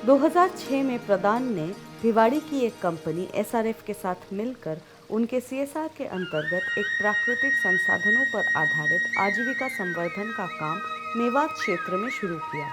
2006 में प्रधान ने भिवाड़ी की एक कंपनी एसआरएफ के साथ मिलकर उनके सीएसआर के अंतर्गत एक प्राकृतिक संसाधनों पर आधारित आजीविका संवर्धन का काम मेवात क्षेत्र में शुरू किया।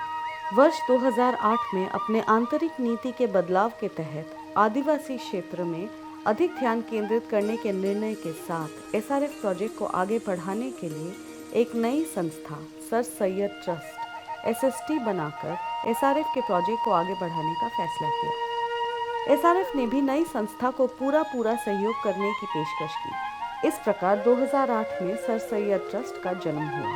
वर्ष 2008 में अपने आंतरिक नीति के बदलाव के तहत आदिवासी क्षेत्र में अधिक ध्यान केंद्रित करने के निर्णय के साथ एसआरएफ प्रोजेक्ट को आगे बढ़ाने के लिए एक नई संस्था सर सैयद ट्रस्ट एसएसटी बनाकर एसआरएफ के प्रोजेक्ट को आगे बढ़ाने का फैसला किया। एसआरएफ ने भी नई संस्था को पूरा सहयोग करने की पेशकश की। इस प्रकार 2008 में सर सैयद ट्रस्ट का जन्म हुआ।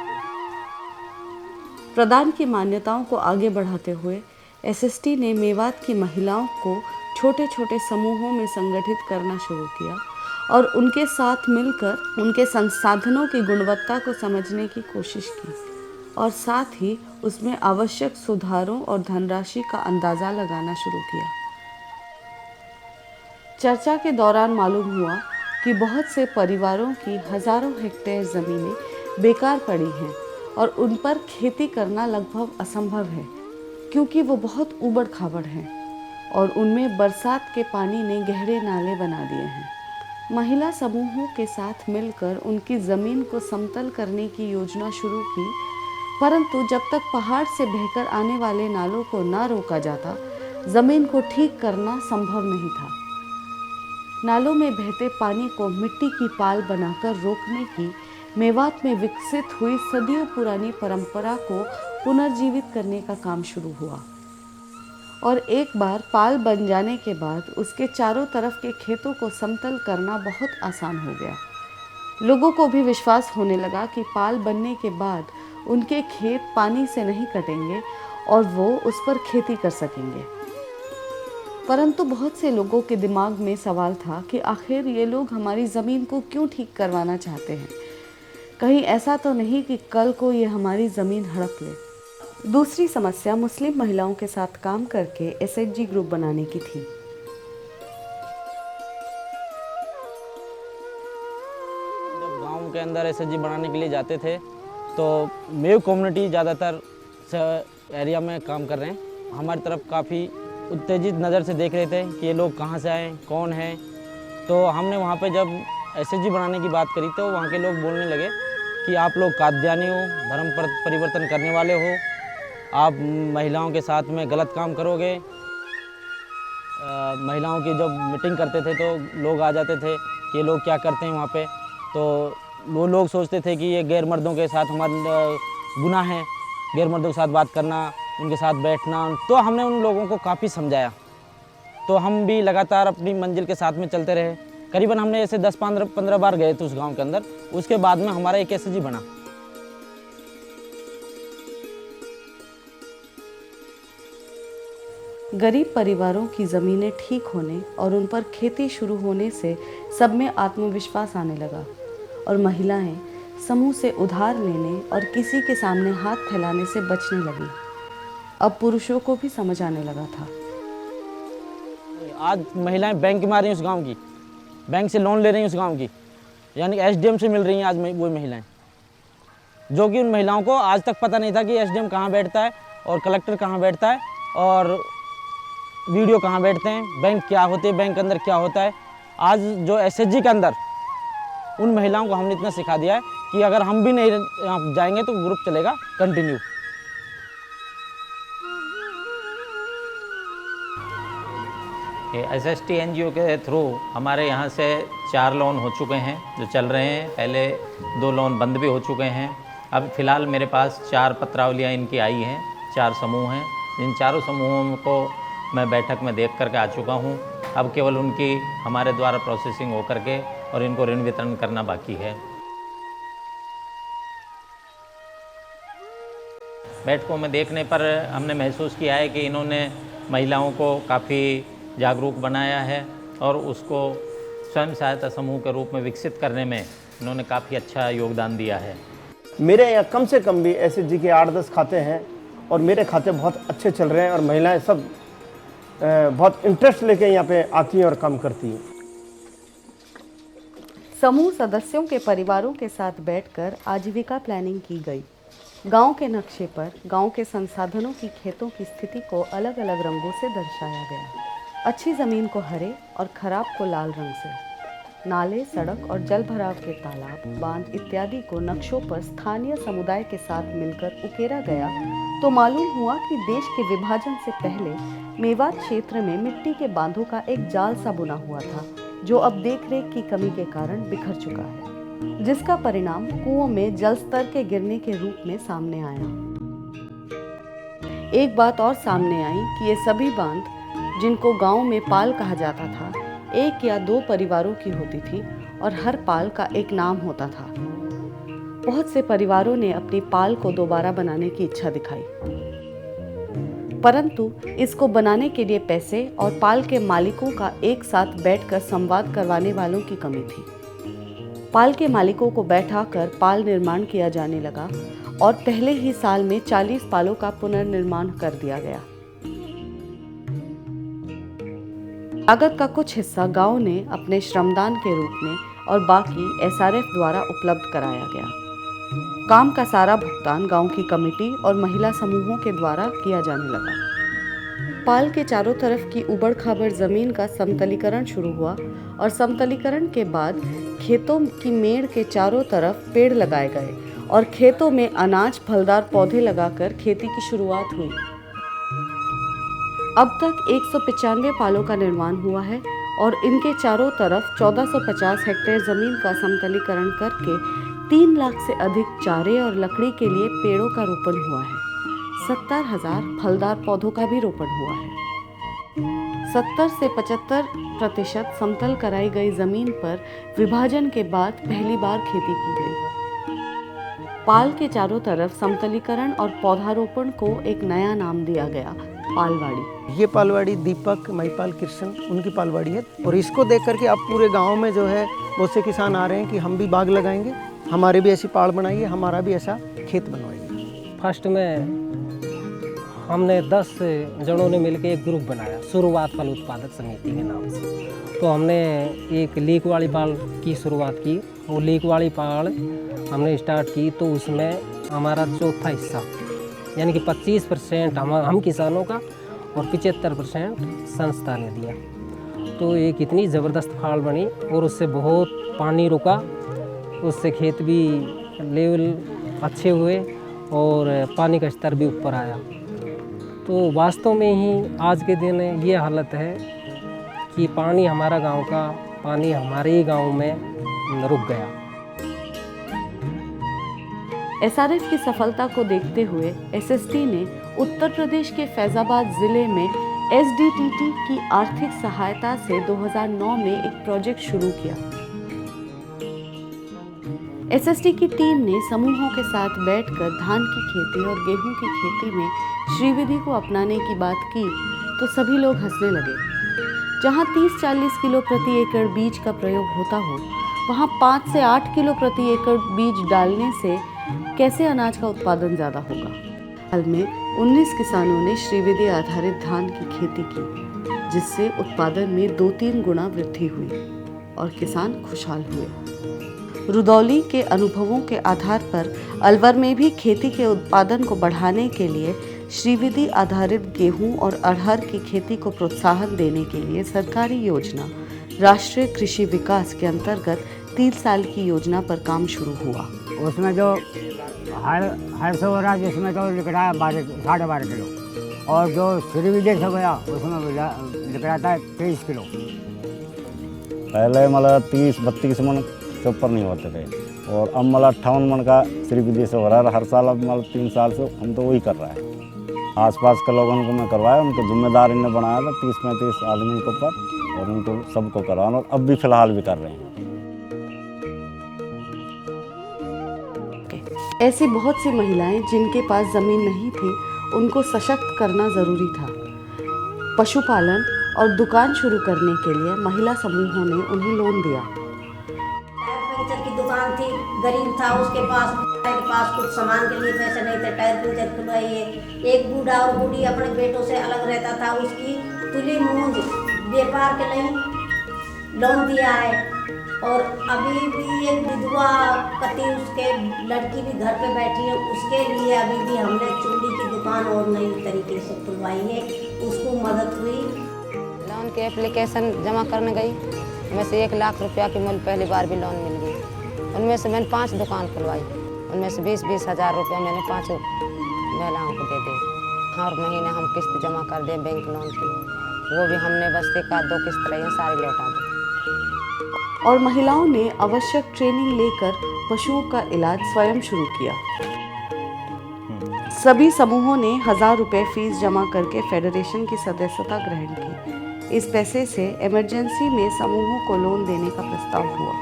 प्रदान की मान्यताओं को आगे बढ़ाते हुए एसएसटी ने मेवात की महिलाओं को छोटे छोटे समूहों में संगठित करना शुरू किया और उनके साथ मिलकर उनके संसाधनों की गुणवत्ता को समझने की कोशिश की और साथ ही उसमें आवश्यक सुधारों और धनराशि का अंदाज़ा लगाना शुरू किया। चर्चा के दौरान मालूम हुआ कि बहुत से परिवारों की हजारों हेक्टेयर ज़मीनें बेकार पड़ी हैं और उन पर खेती करना लगभग असंभव है क्योंकि वो बहुत ऊबड़ खाबड़ हैं और उनमें बरसात के पानी ने गहरे नाले बना दिए हैं। महिला समूहों के साथ मिलकर उनकी ज़मीन को समतल करने की योजना शुरू की, परंतु जब तक पहाड़ से बहकर आने वाले नालों को न रोका जाता, ज़मीन को ठीक करना संभव नहीं था। नालों में बहते पानी को मिट्टी की पाल बनाकर रोकने की मेवात में विकसित हुई सदियों पुरानी परंपरा को पुनर्जीवित करने का काम शुरू हुआ और एक बार पाल बन जाने के बाद उसके चारों तरफ के खेतों को समतल करना बहुत आसान हो गया। लोगों को भी विश्वास होने लगा कि पाल बनने के बाद उनके खेत पानी से नहीं कटेंगे और वो उस पर खेती कर सकेंगे। परंतु बहुत से लोगों के दिमाग में सवाल था कि आखिर ये लोग हमारी ज़मीन को क्यों ठीक करवाना चाहते हैं? कहीं ऐसा तो नहीं कि कल को ये हमारी ज़मीन हड़प ले। दूसरी समस्या मुस्लिम महिलाओं के साथ काम करके एसएचजी ग्रुप बनाने की थी। जब गांव के अंदर एसएचजी बनाने के लिए जाते थे तो मेव कम्युनिटी ज़्यादातर एरिया में काम कर रहे हैं। हमारी तरफ काफ़ी उत्तेजित नज़र से देख रहे थे कि ये लोग कहाँ से आए, कौन है। तो हमने वहाँ पे जब एसएचजी बनाने की बात करी तो वहाँ के लोग बोलने लगे कि आप लोग कादियानी हो, धर्म परिवर्तन करने वाले हो, आप महिलाओं के साथ में गलत काम करोगे। महिलाओं की जब मीटिंग करते थे तो लोग आ जाते थे कि ये लोग क्या करते हैं वहाँ पे। तो वो लोग सोचते थे कि ये गैर मर्दों के साथ हमारा गुनाह है, गैर मर्दों के साथ बात करना, उनके साथ बैठना। तो हमने उन लोगों को काफ़ी समझाया। तो हम भी लगातार अपनी मंजिल के साथ में चलते रहे। करीबन हमने ऐसे 10-15 बार गए थे उस गांव के अंदर। उसके बाद में हमारा एक एसएचजी बना। गरीब परिवारों की ज़मीनें ठीक होने और उन पर खेती शुरू होने से सब में आत्मविश्वास आने लगा और महिलाएं समूह से उधार लेने और किसी के सामने हाथ फैलाने से बचने लगी। अब पुरुषों को भी समझ आने लगा था। आज महिलाएं बैंक में आ रही हैं उस गांव की, बैंक से लोन ले रही हैं उस गांव की, यानी एसडीएम से मिल रही हैं आज वो महिलाएं, जो कि उन महिलाओं को आज तक पता नहीं था कि एसडीएम कहाँ बैठता है और कलेक्टर कहाँ बैठता है और वीडियो कहाँ बैठते हैं, बैंक क्या होते हैं, बैंक के अंदर क्या होता है। आज जो एसएचजी के अंदर उन महिलाओं को हमने इतना सिखा दिया है कि अगर हम भी नहीं जाएंगे तो ग्रुप चलेगा कंटिन्यू। एसएसटी एनजीओ के थ्रू हमारे यहाँ से 4 लोन हो चुके हैं जो चल रहे हैं। पहले 2 लोन बंद भी हो चुके हैं। अब फ़िलहाल मेरे पास 4 पत्रावलियाँ इनकी आई हैं, 4 समूह हैं। इन चारों समूहों को मैं बैठक में देख करके आ चुका हूँ। अब केवल उनकी हमारे द्वारा प्रोसेसिंग हो करके और इनको ऋण वितरण करना बाकी है। बैठकों में देखने पर हमने महसूस किया है कि इन्होंने महिलाओं को काफ़ी जागरूक बनाया है और उसको स्वयं सहायता समूह के रूप में विकसित करने में इन्होंने काफ़ी अच्छा योगदान दिया है। मेरे यहाँ कम से कम भी एसएचजी के 8-10 खाते हैं और मेरे खाते बहुत अच्छे चल रहे हैं और महिलाएं सब बहुत इंटरेस्ट लेके यहाँ पे आती हैं और काम करती हैं। समूह सदस्यों के परिवारों के साथ बैठकर आजीविका प्लानिंग की गई। गांव के नक्शे पर गांव के संसाधनों की खेतों की स्थिति को अलग अलग रंगों से दर्शाया गया। अच्छी ज़मीन को हरे और खराब को लाल रंग से, नाले, सड़क और जल भराव के तालाब, बांध इत्यादि को नक्शों पर स्थानीय समुदाय के साथ मिलकर उकेरा गया तो मालूम हुआ कि देश के विभाजन से पहले मेवात क्षेत्र में मिट्टी के बांधों का एक जाल सा बुना हुआ था, जो अब देखरेख की कमी के कारण बिखर चुका है, जिसका परिणाम कुओं में जल स्तर के गिरने के रूप में सामने आया। एक बात और सामने आई कि ये सभी बांध, जिनको गांव में पाल कहा जाता था, 1 या 2 परिवारों की होती थी और हर पाल का एक नाम होता था। बहुत से परिवारों ने अपनी पाल को दोबारा बनाने की इच्छा दिखाई, परंतु इसको बनाने के लिए पैसे और पाल के मालिकों का एक साथ बैठकर संवाद करवाने वालों की कमी थी। पाल के मालिकों को बैठाकर पाल निर्माण किया जाने लगा और पहले ही साल में 40 पालों का पुनर्निर्माण कर दिया गया। लागत का कुछ हिस्सा गांव ने अपने श्रमदान के रूप में और बाकी SRF द्वारा उपलब्ध कराया गया। काम का सारा भुगतान गांव की कमेटी और महिला समूहों के द्वारा किया जाने लगा। पाल के चारों तरफ की उबड़-खाबड़ जमीन का समतलीकरण शुरू हुआ और समतलीकरण के बाद खेतों की मेड़ के चारों तरफ पेड़ लगाए गए और खेतों में अनाज फलदार पौधे लगाकर खेती की शुरुआत हुई। अब तक 195 पालों का निर्माण हुआ है और इनके चारों तरफ 1450 हेक्टेयर जमीन का समतलीकरण करके 3 लाख से अधिक चारे और लकड़ी के लिए पेड़ों का रोपण हुआ है। 70,000 फलदार पौधों का भी रोपण हुआ है। 70 से 75% समतल कराई गई जमीन पर विभाजन के बाद पहली बार खेती की गई। पाल के चारों तरफ समतलीकरण और पौधारोपण को एक नया नाम दिया गया, पालवाड़ी। ये पालवाड़ी दीपक, महिपाल, कृष्ण उनकी पालवाड़ी है और इसको देख करके अब पूरे गांव में जो है बहुत से किसान आ रहे हैं कि हम भी बाग लगाएंगे, हमारे भी ऐसी पाड़ बनाइए, हमारा भी ऐसा खेत बनवाइए। फर्स्ट में हमने 10 जनों ने मिलकर एक ग्रुप बनाया, शुरुआत फल उत्पादक समिति के नाम से। तो हमने एक लीक वाली पाड़ की शुरुआत की। वो लीक वाली पाड़ हमने स्टार्ट की तो उसमें हमारा चौथा हिस्सा यानी कि 25% हम किसानों का और 75% संस्था ने दिया। तो ये कितनी ज़बरदस्त फाड़ बनी और उससे बहुत पानी रुका, उससे खेत भी लेवल अच्छे हुए और पानी का स्तर भी ऊपर आया। तो वास्तव में ही आज के दिन ये हालत है कि पानी हमारा गांव का पानी हमारे ही गांव में रुक गया। SRF की सफलता को देखते हुए SST ने उत्तर प्रदेश के फैजाबाद जिले में SDTT की आर्थिक सहायता से 2009 में एक प्रोजेक्ट शुरू किया। SST की टीम ने समूहों के साथ बैठकर धान की खेती और गेहूं की खेती में श्रीविधि को अपनाने की बात की तो सभी लोग हंसने लगे। जहां 30-40 किलो प्रति एकड़ बीज का प्रयोग होता हो, वहां 5 से 8 किलो प्रति एकड़ बीज डालने से कैसे अनाज का उत्पादन ज़्यादा होगा। हाल में 19 किसानों ने श्रीविधि आधारित धान की खेती की, जिससे उत्पादन में 2-3 गुना वृद्धि हुई और किसान खुशहाल हुए। रुदौली के अनुभवों के आधार पर अलवर में भी खेती के उत्पादन को बढ़ाने के लिए श्रीविधि आधारित गेहूं और अरहर की खेती को प्रोत्साहन देने के लिए सरकारी योजना राष्ट्रीय कृषि विकास के अंतर्गत 3 साल की योजना पर काम शुरू हुआ। उसमें जो हर से हो रहा है, जिसमें तो लिख रहा है 12.5 किलो और जो श्रीविधि से गया उसमें लिख रहा था 23 किलो। पहले मतलब 30-32 मन से ऊपर नहीं होते थे और अब मतलब 58 मन का श्रीविधि से हो रहा है हर साल। अब मतलब 3 साल से हम तो वही कर रहा है। आसपास के लोगों को मैं करवाया, उनको जिम्मेदार इन्हें बनाया था 30-35 आदमी के ऊपर और उनको सबको करवाना और अब भी फिलहाल भी कर रहे हैं। ऐसी बहुत सी महिलाएं जिनके पास जमीन नहीं थी, उनको सशक्त करना जरूरी था। पशुपालन और दुकान शुरू करने के लिए महिला समूहों ने उन्हें लोन दिया। टायर पंचर की दुकान थी, गरीब था, उसके पास कुछ सामान के लिए पैसे नहीं थे, टायर पंचर खुलवाइए। एक बूढ़ा और बूढ़ी अपने बेटों से अलग रहता था, उसकी तुली मूंज व्यापार के लिए लोन दिया है। और अभी भी एक विधवा पति उसके लड़की भी घर पे बैठी है, उसके लिए अभी भी हमने चूड़ी की दुकान और नई तरीके से खुलवाई है, उसको मदद हुई। लोन की एप्लीकेशन जमा करने गई, उनमें से 1 लाख रुपया की मूल्य पहली बार भी लोन मिल गई। उनमें से मैंने 5 दुकान खुलवाई, उनमें से 20-20 हज़ार रुपया मैंने 5 महिलाओं को दे दिए। हर महीने हम किस्त जमा कर दिए बैंक लोन की, वो भी हमने बस 1-2 किस्त ली हैं, सारी लौटा दी। और महिलाओं ने आवश्यक ट्रेनिंग लेकर पशुओं का इलाज स्वयं शुरू किया। सभी समूहों ने 1000 रुपये फीस जमा करके फेडरेशन की सदस्यता ग्रहण की। इस पैसे से इमरजेंसी में समूहों को लोन देने का प्रस्ताव हुआ।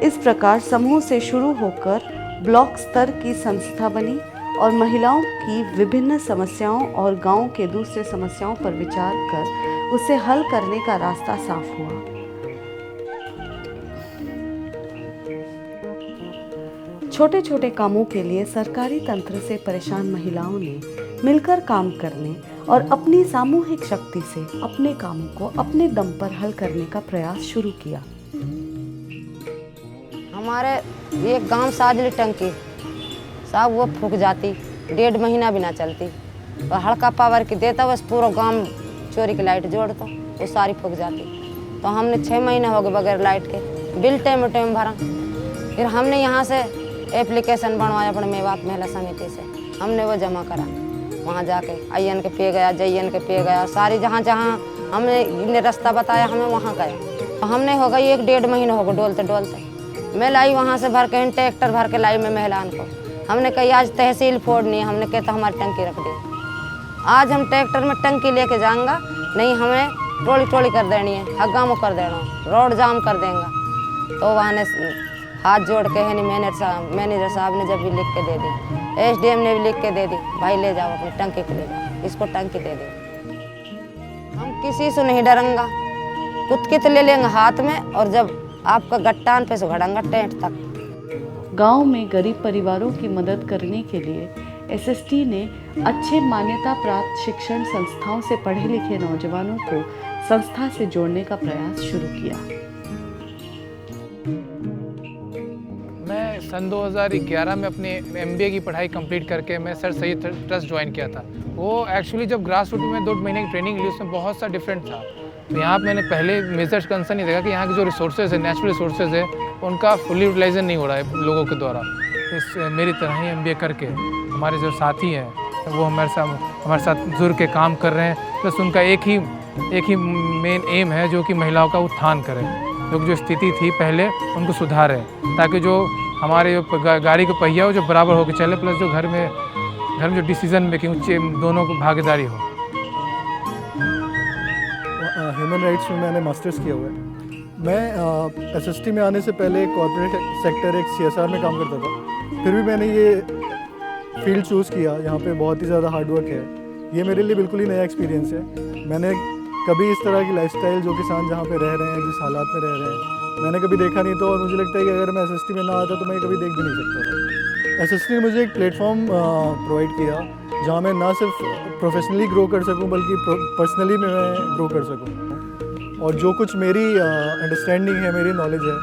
इस प्रकार समूह से शुरू होकर ब्लॉक स्तर की संस्था बनी और महिलाओं की विभिन्न समस्याओं और गांव के दूसरे समस्याओं पर विचार कर उसे हल करने का रास्ता साफ हुआ। छोटे छोटे कामों के लिए सरकारी तंत्र से परेशान महिलाओं ने मिलकर काम करने और अपनी सामूहिक शक्ति से अपने कामों को अपने दम पर हल करने का प्रयास शुरू किया। हमारे एक गांव साजली टंकी साहब वो फूक जाती, 1.5 महीना भी ना चलती, और हल्का पावर की देता बस पूरा गांव चोरी की लाइट जोड़ता, वो सारी फूक जाती। तो हमने 6 महीने हो गए बगैर लाइट के, बिल टाइम भरा। फिर हमने यहाँ से एप्लीकेशन बनवाया अपने मेवात महिला समिति से, हमने वो जमा करा। वहाँ जाके IN के पे गया, JN के पे गया, सारी जहाँ जहाँ हमने रास्ता बताया हमें वहाँ गया। तो हमने हो गई 1-1.5 महीने हो गए डोलते डोलते। मैं लाई वहाँ से भर के, ट्रैक्टर भर के लाई मैं महिलाओं को। हमने कही आज तहसील फोड़नी है, हमने कहता हमारी टंकी रख दी। आज हम ट्रैक्टर में टंकी लेके जाऊँगा, नहीं हमें टोली कर देनी है, हग्गा में कर देना, रोड जाम कर देंगे। तो वहाँ ने हाथ जोड़ के है नहीं, मैनेजर साहब ने जब भी लिख के दे दी, SDM ने भी लिख के दे दी, भाई ले जाओ अपनी टंकी को ले जाओ, इसको टंकी दे दो। हम किसी से नहीं डरेंगे, कुत ले लेंगे हाथ में, और जब आपका गट्टान पे से घड़ेंगे टेंट तक। गांव में गरीब परिवारों की मदद करने के लिए SST ने अच्छे मान्यता प्राप्त शिक्षण संस्थाओं से पढ़े लिखे नौजवानों को संस्था से जोड़ने का प्रयास शुरू किया। मैं सन 2011 में अपने MBA की पढ़ाई कंप्लीट करके मैं सर सैयद ट्रस्ट ज्वाइन किया था। वो एक्चुअली जब ग्रास रूट में 2 महीने की ट्रेनिंग ली, उसमें बहुत सा डिफरेंट था। तो यहाँ मैंने पहले मेजर कंसर्न ये देखा कि यहाँ के जो रिसोर्सेज है, नेचुरल रिसोर्सेज है, उनका फुली यूटिलाइजन नहीं हो रहा है लोगों के द्वारा। इस मेरी तरह ही MBA करके हमारे जो साथी हैं वो हमारे साथ जुड़ के काम कर रहे हैं। प्लस उनका एक ही मेन एम है जो कि महिलाओं का उत्थान करें, जो स्थिति थी पहले उनको सुधारें, ताकि जो हमारे जो गाड़ी का पहिया हो जो बराबर होकर चले, प्लस जो घर में जो डिसीजन मेकिंग दोनों को भागीदारी हो। ह्यूमन राइट्स में मैंने मास्टर्स किया हुआ है। मैं SST में आने से पहले कॉर्पोरेट सेक्टर एक CSR में काम करता था, फिर भी मैंने ये फील्ड चूज़ किया। यहाँ पे बहुत ही ज़्यादा हार्डवर्क है, ये मेरे लिए बिल्कुल ही नया एक्सपीरियंस है। मैंने कभी इस तरह की लाइफस्टाइल जो किसान जहाँ पे रह रहे हैं, जिस हालात में रह रहे हैं, मैंने कभी देखा नहीं। तो और मुझे लगता है कि अगर मैं SST में ना आता तो मैं कभी देख भी नहीं सकता था। SST ने मुझे एक प्लेटफॉर्म प्रोवाइड किया जहाँ मैं ना सिर्फ प्रोफेशनली ग्रो कर सकूँ बल्कि पर्सनली मैं ग्रो कर सकूँ। और जो कुछ मेरी अंडरस्टैंडिंग है, मेरी नॉलेज है,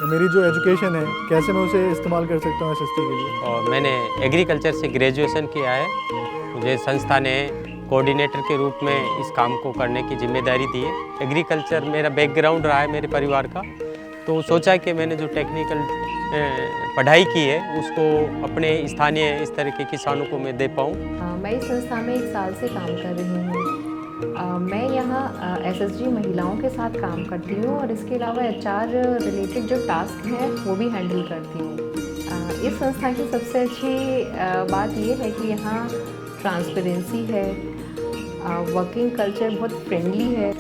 मेरी जो एजुकेशन है, कैसे मैं उसे इस्तेमाल कर सकता हूँ SST के लिए। और मैंने एग्रीकल्चर से ग्रेजुएशन किया है। मुझे संस्था ने कोऑर्डिनेटर के रूप में इस काम को करने की जिम्मेदारी दी है। एग्रीकल्चर मेरा बैकग्राउंड रहा है मेरे परिवार का, तो सोचा कि मैंने जो टेक्निकल पढ़ाई की है उसको अपने स्थानीय इस तरह के किसानों को मैं दे पाऊँ। मैं इस संस्था में 1 साल से काम कर रही हूँ। मैं यहाँ SSG महिलाओं के साथ काम करती हूँ और इसके अलावा HR रिलेटेड जो टास्क हैं वो भी हैंडल करती हूँ। इस संस्था की सबसे अच्छी बात ये है कि यहाँ ट्रांसपेरेंसी है, वर्किंग कल्चर बहुत फ्रेंडली है।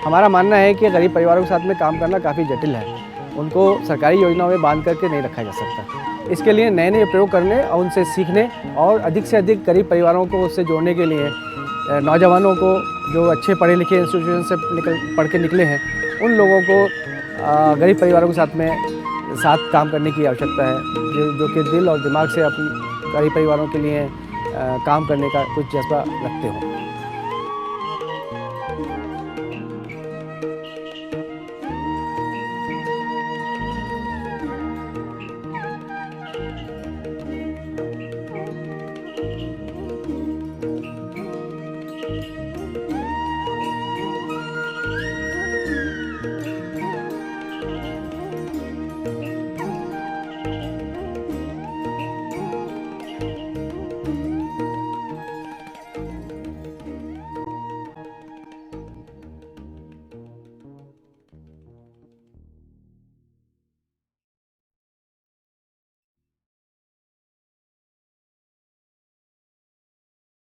हमारा मानना है कि गरीब परिवारों के साथ में काम करना काफ़ी जटिल है, उनको सरकारी योजनाओं में बांध करके नहीं रखा जा सकता। इसके लिए नए नए प्रयोग करने और उनसे सीखने और अधिक से अधिक गरीब परिवारों को उससे जोड़ने के लिए नौजवानों को जो अच्छे पढ़े लिखे इंस्टीट्यूशन से पढ़ के निकले हैं उन लोगों को गरीब परिवारों के साथ काम करने की आवश्यकता है, जो कि दिल और दिमाग से अपने गरीब परिवारों के लिए काम करने का कुछ जज्बा रखते हो।